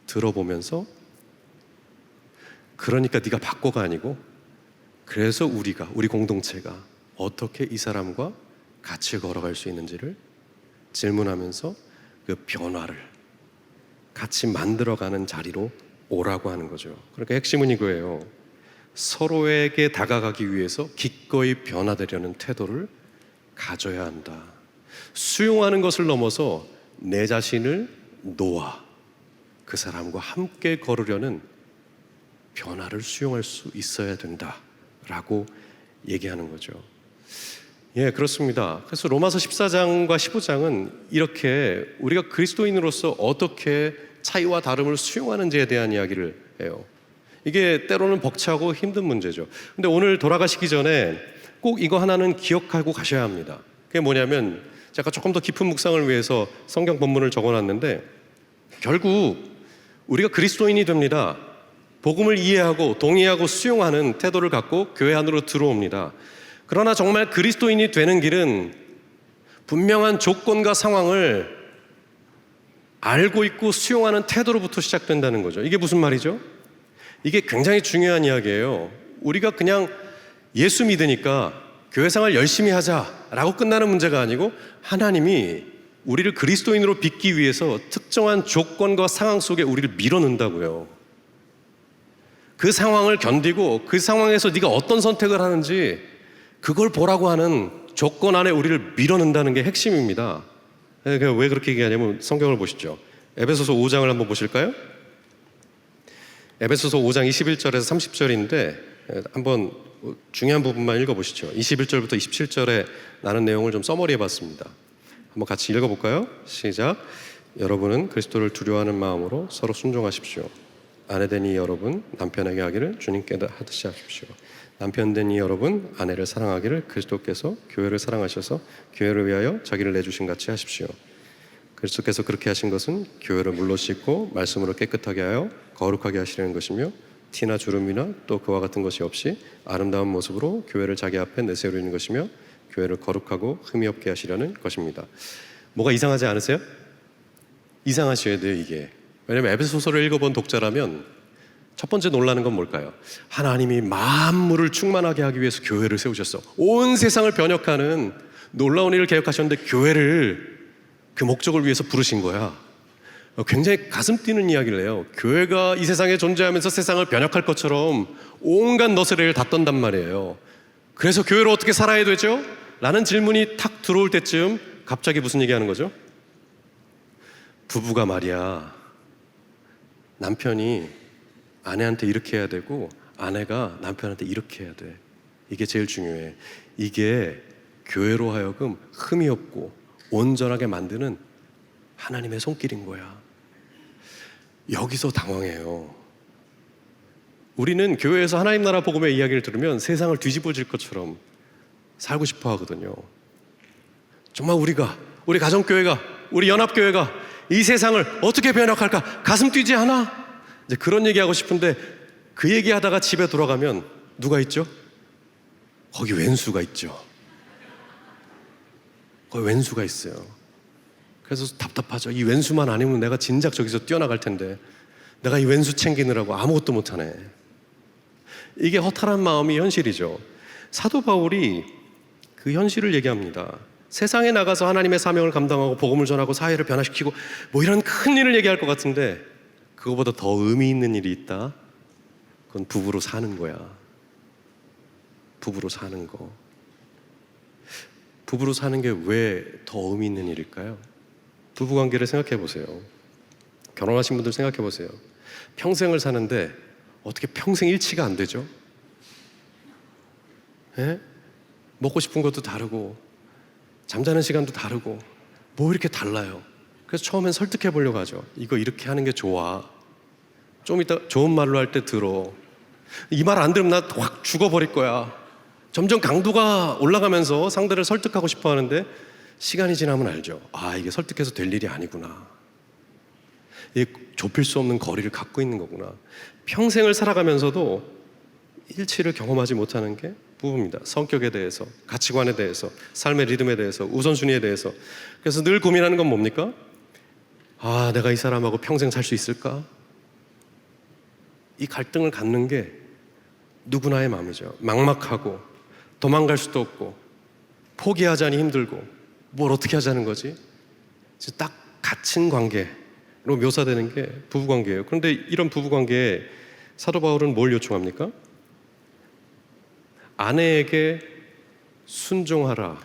들어보면서, 그러니까 네가 바꿔가 아니고 그래서 우리 공동체가 어떻게 이 사람과 같이 걸어갈 수 있는지를 질문하면서 그 변화를 같이 만들어가는 자리로 오라고 하는 거죠. 그러니까 핵심은 이거예요. 서로에게 다가가기 위해서 기꺼이 변화되려는 태도를 가져야 한다. 수용하는 것을 넘어서 내 자신을 놓아 그 사람과 함께 걸으려는 변화를 수용할 수 있어야 된다라고 얘기하는 거죠. 그렇습니다. 그래서 로마서 14장과 15장은 이렇게 우리가 그리스도인으로서 어떻게 차이와 다름을 수용하는지에 대한 이야기를 해요. 이게 때로는 벅차고 힘든 문제죠. 근데 오늘 돌아가시기 전에 꼭 이거 하나는 기억하고 가셔야 합니다. 그게 뭐냐면 제가 조금 더 깊은 묵상을 위해서 성경 본문을 적어놨는데, 결국 우리가 그리스도인이 됩니다. 복음을 이해하고 동의하고 수용하는 태도를 갖고 교회 안으로 들어옵니다. 그러나 정말 그리스도인이 되는 길은 분명한 조건과 상황을 알고 있고 수용하는 태도로부터 시작된다는 거죠. 이게 무슨 말이죠? 이게 굉장히 중요한 이야기예요. 우리가 그냥 예수 믿으니까 교회 생활 열심히 하자라고 끝나는 문제가 아니고 하나님이 우리를 그리스도인으로 빚기 위해서 특정한 조건과 상황 속에 우리를 밀어넣는다고요. 그 상황을 견디고 그 상황에서 네가 어떤 선택을 하는지 그걸 보라고 하는 조건 안에 우리를 밀어넣는다는 게 핵심입니다. 왜 그렇게 얘기하냐면 성경을 보시죠. 에베소서 5장을 한번 보실까요? 에베소서 5장 21절에서 30절인데 한번 중요한 부분만 읽어보시죠. 21절부터 27절에 나눈 내용을 좀 서머리해봤습니다. 한번 같이 읽어볼까요? 시작. 여러분은 그리스도를 두려워하는 마음으로 서로 순종하십시오. 아내된 이 여러분 남편에게 하기를 주님께 하듯이 하십시오. 남편된 이 여러분 아내를 사랑하기를 그리스도께서 교회를 사랑하셔서 교회를 위하여 자기를 내주신 같이 하십시오. 그리스도께서 그렇게 하신 것은 교회를 물로 씻고 말씀으로 깨끗하게 하여 거룩하게 하시려는 것이며 티나 주름이나 또 그와 같은 것이 없이 아름다운 모습으로 교회를 자기 앞에 내세우려는 것이며 교회를 거룩하고 흠이 없게 하시려는 것입니다. 뭐가 이상하지 않으세요? 이상하셔야 돼요, 이게. 왜냐하면 에베소서를 읽어본 독자라면 첫 번째 놀라는 건 뭘까요? 하나님이 만물을 충만하게 하기 위해서 교회를 세우셨어. 온 세상을 변혁하는 놀라운 일을 계획하셨는데 교회를 그 목적을 위해서 부르신 거야. 굉장히 가슴 뛰는 이야기를 해요. 교회가 이 세상에 존재하면서 세상을 변혁할 것처럼 온갖 너스레를 다 떤단 말이에요. 그래서 교회로 어떻게 살아야 되죠? 라는 질문이 탁 들어올 때쯤 갑자기 무슨 얘기하는 거죠? 부부가 말이야, 남편이 아내한테 이렇게 해야 되고 아내가 남편한테 이렇게 해야 돼. 이게 제일 중요해. 이게 교회로 하여금 흠이 없고 온전하게 만드는 하나님의 손길인 거야. 여기서 당황해요. 우리는 교회에서 하나님 나라 복음의 이야기를 들으면 세상을 뒤집어질 것처럼 살고 싶어 하거든요. 정말 우리 가정교회가, 우리 연합교회가 이 세상을 어떻게 변혁할까? 가슴 뛰지 않아? 이제 그런 얘기하고 싶은데 그 얘기하다가 집에 돌아가면 누가 있죠? 거기 왼수가 있죠. 거기 왼수가 있어요. 그래서 답답하죠. 이 왼수만 아니면 내가 진작 저기서 뛰어나갈 텐데 내가 이 왼수 챙기느라고 아무것도 못하네. 이게 허탈한 마음이 현실이죠. 사도 바울이 그 현실을 얘기합니다. 세상에 나가서 하나님의 사명을 감당하고 복음을 전하고 사회를 변화시키고 뭐 이런 큰 일을 얘기할 것 같은데 그거보다 더 의미 있는 일이 있다. 그건 부부로 사는 거야. 부부로 사는 거. 부부로 사는 게 왜 더 의미 있는 일일까요? 부부관계를 생각해 보세요. 결혼하신 분들 생각해 보세요. 평생을 사는데 어떻게 평생 일치가 안 되죠? 예? 먹고 싶은 것도 다르고 잠자는 시간도 다르고 뭐 이렇게 달라요. 그래서 처음엔 설득해 보려고 하죠. 이거 이렇게 하는 게 좋아. 좀 이따 좋은 말로 할 때 들어. 이 말 안 들으면 나 확 죽어버릴 거야. 점점 강도가 올라가면서 상대를 설득하고 싶어 하는데 시간이 지나면 알죠. 아, 이게 설득해서 될 일이 아니구나. 이게 좁힐 수 없는 거리를 갖고 있는 거구나. 평생을 살아가면서도 일치를 경험하지 못하는 게 부부입니다. 성격에 대해서, 가치관에 대해서, 삶의 리듬에 대해서, 우선순위에 대해서. 그래서 늘 고민하는 건 뭡니까? 아, 내가 이 사람하고 평생 살 수 있을까? 이 갈등을 갖는 게 누구나의 마음이죠. 막막하고 도망갈 수도 없고 포기하자니 힘들고 뭘 어떻게 하자는 거지? 딱 갇힌 관계로 묘사되는 게 부부관계예요. 그런데 이런 부부관계에 사도 바울은 뭘 요청합니까? 아내에게 순종하라.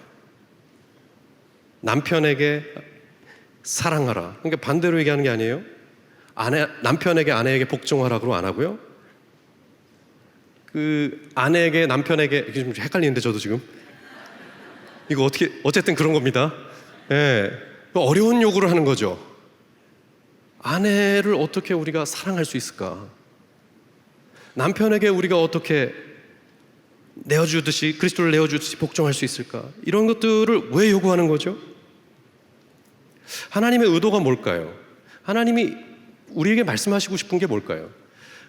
남편에게 사랑하라. 그러니까 반대로 얘기하는 게 아니에요. 남편에게 아내에게 복종하라고 안 하고요. 그 아내에게 남편에게 이게 좀 헷갈리는데 저도 지금 이거 어쨌든 그런 겁니다. 예, 어려운 요구를 하는 거죠. 아내를 어떻게 우리가 사랑할 수 있을까? 남편에게 우리가 어떻게 내어주듯이 그리스도를 내어주듯이 복종할 수 있을까? 이런 것들을 왜 요구하는 거죠? 하나님의 의도가 뭘까요? 하나님이 우리에게 말씀하시고 싶은 게 뭘까요?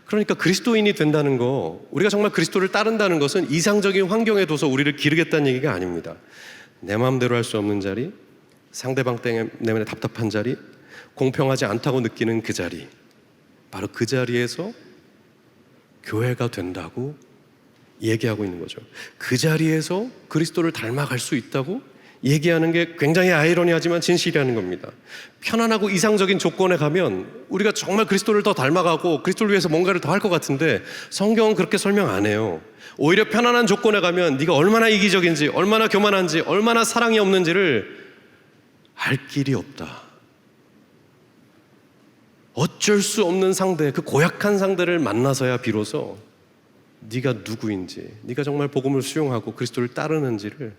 그러니까 그리스도인이 된다는 거, 우리가 정말 그리스도를 따른다는 것은 이상적인 환경에 둬서 우리를 기르겠다는 얘기가 아닙니다. 내 마음대로 할 수 없는 자리, 상대방 때문에 답답한 자리, 공평하지 않다고 느끼는 그 자리, 바로 그 자리에서 교회가 된다고 얘기하고 있는 거죠. 그 자리에서 그리스도를 닮아갈 수 있다고 얘기하는 게 굉장히 아이러니하지만 진실이라는 겁니다. 편안하고 이상적인 조건에 가면 우리가 정말 그리스도를 더 닮아가고 그리스도를 위해서 뭔가를 더 할 것 같은데 성경은 그렇게 설명 안 해요. 오히려 편안한 조건에 가면 네가 얼마나 이기적인지, 얼마나 교만한지, 얼마나 사랑이 없는지를 알 길이 없다. 어쩔 수 없는 상대, 그 고약한 상대를 만나서야 비로소 네가 누구인지, 네가 정말 복음을 수용하고 그리스도를 따르는지를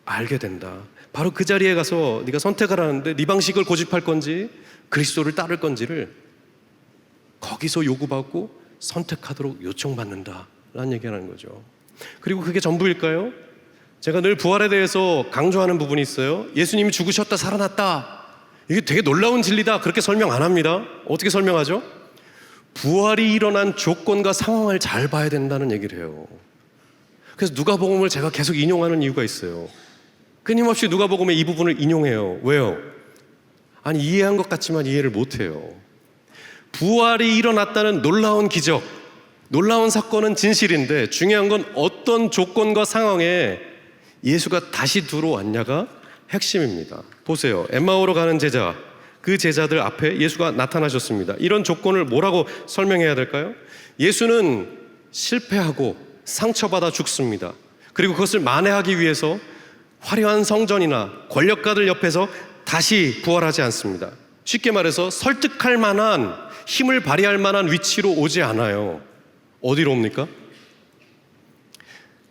알게 된다. 바로 그 자리에 가서 네가 선택을 하는데 네 방식을 고집할 건지 그리스도를 따를 건지를 거기서 요구받고 선택하도록 요청받는다 라는 얘기하는 거죠. 그리고 그게 전부일까요? 제가 늘 부활에 대해서 강조하는 부분이 있어요. 예수님이 죽으셨다 살아났다, 이게 되게 놀라운 진리다, 그렇게 설명 안 합니다. 어떻게 설명하죠? 부활이 일어난 조건과 상황을 잘 봐야 된다는 얘기를 해요. 그래서 누가복음을 제가 계속 인용하는 이유가 있어요. 끊임없이 누가복음의 이 부분을 인용해요. 왜요? 아니, 이해한 것 같지만 이해를 못해요. 부활이 일어났다는 놀라운 기적, 놀라운 사건은 진실인데 중요한 건 어떤 조건과 상황에 예수가 다시 들어왔냐가 핵심입니다. 보세요. 엠마오로 가는 제자, 그 제자들 앞에 예수가 나타나셨습니다. 이런 조건을 뭐라고 설명해야 될까요? 예수는 실패하고 상처받아 죽습니다. 그리고 그것을 만회하기 위해서 화려한 성전이나 권력가들 옆에서 다시 부활하지 않습니다. 쉽게 말해서 설득할 만한, 힘을 발휘할 만한 위치로 오지 않아요. 어디로 옵니까?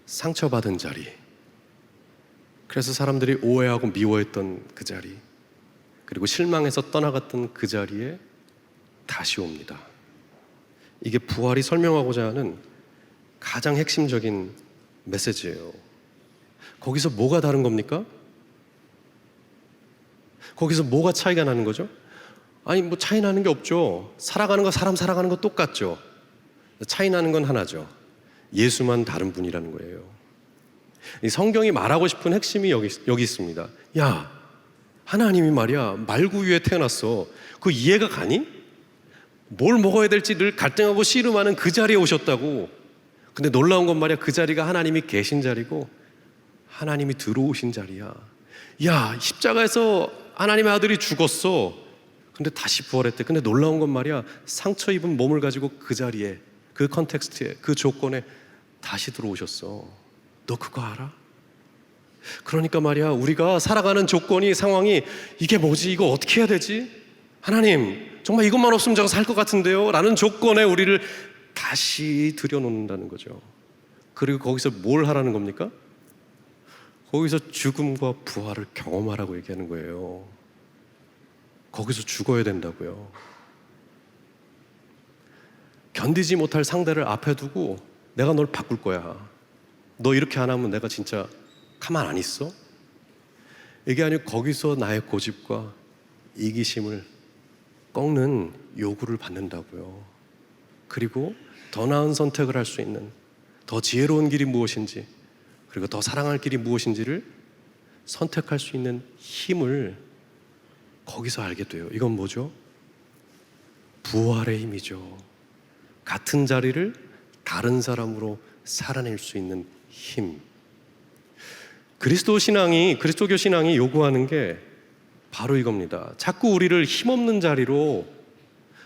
상처받은 자리. 그래서 사람들이 오해하고 미워했던 그 자리, 그리고 실망해서 떠나갔던 그 자리에 다시 옵니다. 이게 부활이 설명하고자 하는 가장 핵심적인 메시지예요. 거기서 뭐가 다른 겁니까? 거기서 뭐가 차이가 나는 거죠? 아니, 뭐 차이 나는 게 없죠. 살아가는 거, 사람 살아가는 거 똑같죠. 차이 나는 건 하나죠. 예수만 다른 분이라는 거예요. 이 성경이 말하고 싶은 핵심이 여기 있습니다. 야, 하나님이 말이야 말구 위에 태어났어. 그거 이해가 가니? 뭘 먹어야 될지 늘 갈등하고 씨름하는 그 자리에 오셨다고. 근데 놀라운 건 말이야, 그 자리가 하나님이 계신 자리고 하나님이 들어오신 자리야. 야, 십자가에서 하나님의 아들이 죽었어. 근데 다시 부활했대. 근데 놀라운 건 말이야, 상처 입은 몸을 가지고 그 자리에, 그 컨텍스트에, 그 조건에 다시 들어오셨어. 너 그거 알아? 그러니까 말이야, 우리가 살아가는 조건이, 상황이 이게 뭐지? 이거 어떻게 해야 되지? 하나님, 정말 이것만 없으면 제가 살 것 같은데요? 라는 조건에 우리를 다시 들여놓는다는 거죠. 그리고 거기서 뭘 하라는 겁니까? 거기서 죽음과 부활을 경험하라고 얘기하는 거예요. 거기서 죽어야 된다고요. 견디지 못할 상대를 앞에 두고 내가 널 바꿀 거야. 너 이렇게 안 하면 내가 진짜 가만 안 있어? 이게 아니고 거기서 나의 고집과 이기심을 꺾는 요구를 받는다고요. 그리고 더 나은 선택을 할 수 있는, 더 지혜로운 길이 무엇인지, 그리고 더 사랑할 길이 무엇인지를 선택할 수 있는 힘을 거기서 알게 돼요. 이건 뭐죠? 부활의 힘이죠. 같은 자리를 다른 사람으로 살아낼 수 있는 힘. 그리스도교 신앙이 요구하는 게 바로 이겁니다. 자꾸 우리를 힘없는 자리로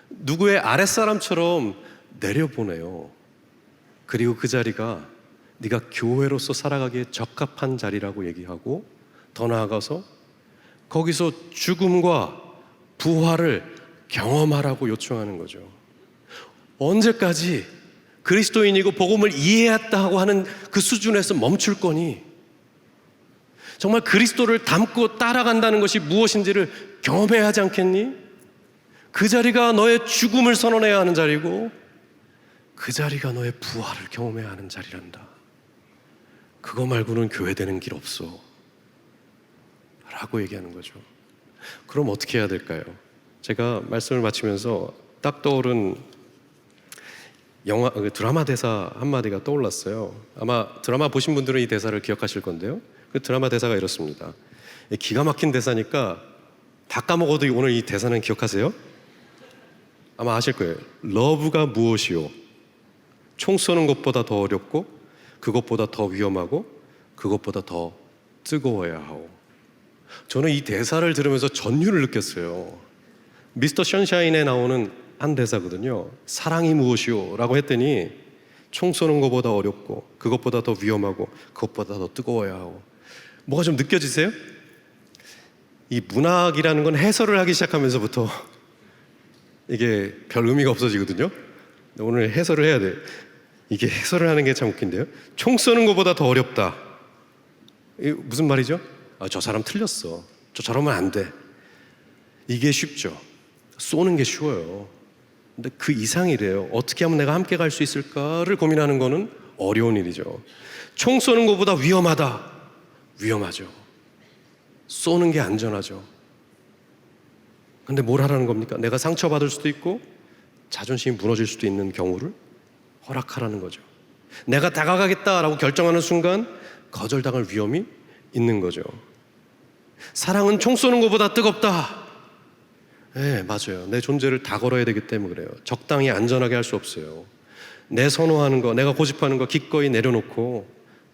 누구의 아랫사람처럼 내려보내요. 그리고 그 자리가 네가 교회로서 살아가기에 적합한 자리라고 얘기하고, 더 나아가서 거기서 죽음과 부활을 경험하라고 요청하는 거죠. 언제까지 그리스도인이고 복음을 이해했다고 하는 그 수준에서 멈출 거니? 정말 그리스도를 닮고 따라간다는 것이 무엇인지를 경험해야 하지 않겠니? 그 자리가 너의 죽음을 선언해야 하는 자리고, 그 자리가 너의 부활을 경험해야 하는 자리란다. 그거 말고는 교회 되는 길 없어 라고 얘기하는 거죠. 그럼 어떻게 해야 될까요? 제가 말씀을 마치면서 딱 떠오른 드라마 대사 한마디가 떠올랐어요. 아마 드라마 보신 분들은 이 대사를 기억하실 건데요, 그 드라마 대사가 이렇습니다. 기가 막힌 대사니까 다 까먹어도 오늘 이 대사는 기억하세요? 아마 아실 거예요. 러브가 무엇이요? 총 쏘는 것보다 더 어렵고, 그것보다 더 위험하고, 그것보다 더 뜨거워야 하오. 저는 이 대사를 들으면서 전율을 느꼈어요. 미스터 션샤인에 나오는 한 대사거든요. 사랑이 무엇이요? 라고 했더니 총 쏘는 것보다 어렵고, 그것보다 더 위험하고, 그것보다 더 뜨거워야 하오. 뭐가 좀 느껴지세요? 이 문학이라는 건 해설을 하기 시작하면서부터 이게 별 의미가 없어지거든요. 오늘 해설을 해야 돼. 이게 해설을 하는 게 참 웃긴데요. 총 쏘는 것보다 더 어렵다. 이게 무슨 말이죠? 저 사람 틀렸어. 저러면 안 돼. 이게 쉽죠. 쏘는 게 쉬워요. 근데 그 이상이래요. 어떻게 하면 내가 함께 갈 수 있을까를 고민하는 거는 어려운 일이죠. 총 쏘는 것보다 위험하다. 위험하죠. 쏘는 게 안전하죠. 근데 뭘 하라는 겁니까? 내가 상처받을 수도 있고 자존심이 무너질 수도 있는 경우를 허락하라는 거죠. 내가 다가가겠다라고 결정하는 순간 거절당할 위험이 있는 거죠. 사랑은 총 쏘는 것보다 뜨겁다. 네, 맞아요. 내 존재를 다 걸어야 되기 때문에 그래요. 적당히 안전하게 할 수 없어요. 내 선호하는 거, 내가 고집하는 거 기꺼이 내려놓고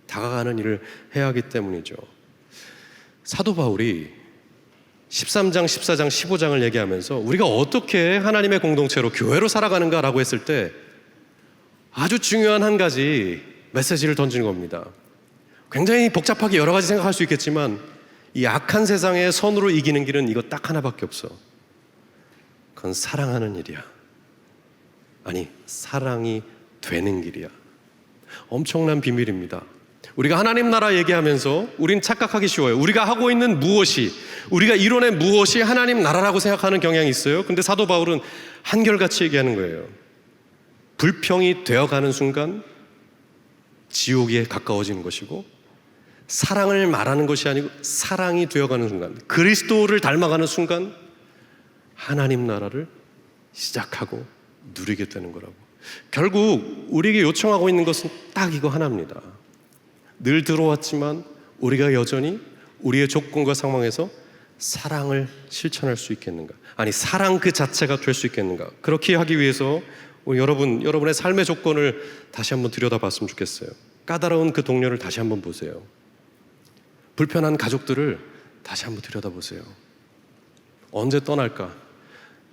다가가는 일을 해야 하기 때문이죠. 사도 바울이 13장, 14장, 15장을 얘기하면서 우리가 어떻게 하나님의 공동체로 교회로 살아가는가라고 했을 때 아주 중요한 한 가지 메시지를 던지는 겁니다. 굉장히 복잡하게 여러 가지 생각할 수 있겠지만 이 악한 세상의 선으로 이기는 길은 이거 딱 하나밖에 없어. 그건 사랑하는 일이야. 아니, 사랑이 되는 길이야. 엄청난 비밀입니다. 우리가 하나님 나라 얘기하면서 우린 착각하기 쉬워요. 우리가 하고 있는 무엇이, 우리가 이뤄낸 무엇이 하나님 나라라고 생각하는 경향이 있어요. 근데 사도 바울은 한결같이 얘기하는 거예요. 불평이 되어가는 순간 지옥에 가까워지는 것이고, 사랑을 말하는 것이 아니고 사랑이 되어가는 순간, 그리스도를 닮아가는 순간 하나님 나라를 시작하고 누리게 되는 거라고. 결국 우리에게 요청하고 있는 것은 딱 이거 하나입니다. 늘 들어왔지만 우리가 여전히 우리의 조건과 상황에서 사랑을 실천할 수 있겠는가? 아니, 사랑 그 자체가 될 수 있겠는가? 그렇게 하기 위해서 여러분의 삶의 조건을 다시 한번 들여다봤으면 좋겠어요. 까다로운 그 동료를 다시 한번 보세요. 불편한 가족들을 다시 한번 들여다보세요. 언제 떠날까?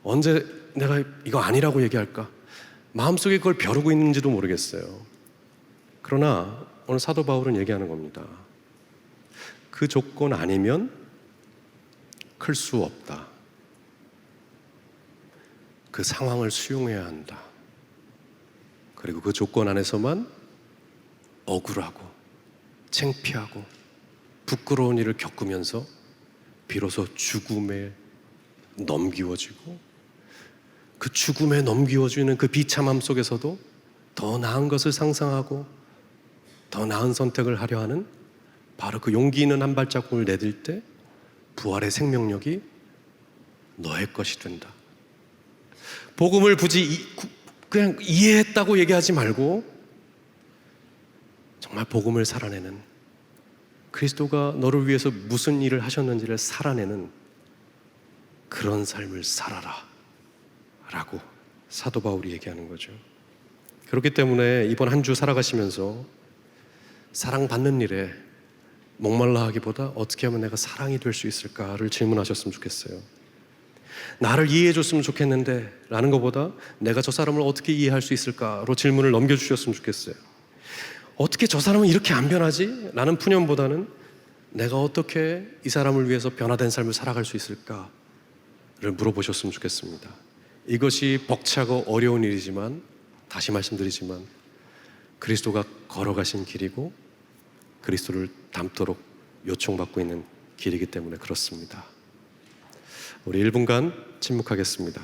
언제 내가 이거 아니라고 얘기할까? 마음속에 그걸 벼르고 있는지도 모르겠어요. 그러나 오늘 사도 바울은 얘기하는 겁니다. 그 조건 아니면 클 수 없다. 그 상황을 수용해야 한다. 그리고 그 조건 안에서만 억울하고 창피하고 부끄러운 일을 겪으면서 비로소 죽음에 넘기워지고, 그 죽음에 넘기워지는 그 비참함 속에서도 더 나은 것을 상상하고 더 나은 선택을 하려 하는, 바로 그 용기 있는 한 발자국을 내딜 때 부활의 생명력이 너의 것이 된다. 복음을 그냥 이해했다고 얘기하지 말고 정말 복음을 살아내는, 그리스도가 너를 위해서 무슨 일을 하셨는지를 살아내는 그런 삶을 살아라 라고 사도 바울이 얘기하는 거죠. 그렇기 때문에 이번 한 주 살아가시면서 사랑받는 일에 목말라 하기보다 어떻게 하면 내가 사랑이 될 수 있을까를 질문하셨으면 좋겠어요. 나를 이해해 줬으면 좋겠는데 라는 것보다 내가 저 사람을 어떻게 이해할 수 있을까로 질문을 넘겨주셨으면 좋겠어요. 어떻게 저 사람은 이렇게 안 변하지? 라는 푸념보다는 내가 어떻게 이 사람을 위해서 변화된 삶을 살아갈 수 있을까를 물어보셨으면 좋겠습니다. 이것이 벅차고 어려운 일이지만, 다시 말씀드리지만 그리스도가 걸어가신 길이고 그리스도를 닮도록 요청받고 있는 길이기 때문에 그렇습니다. 우리 1분간 침묵하겠습니다.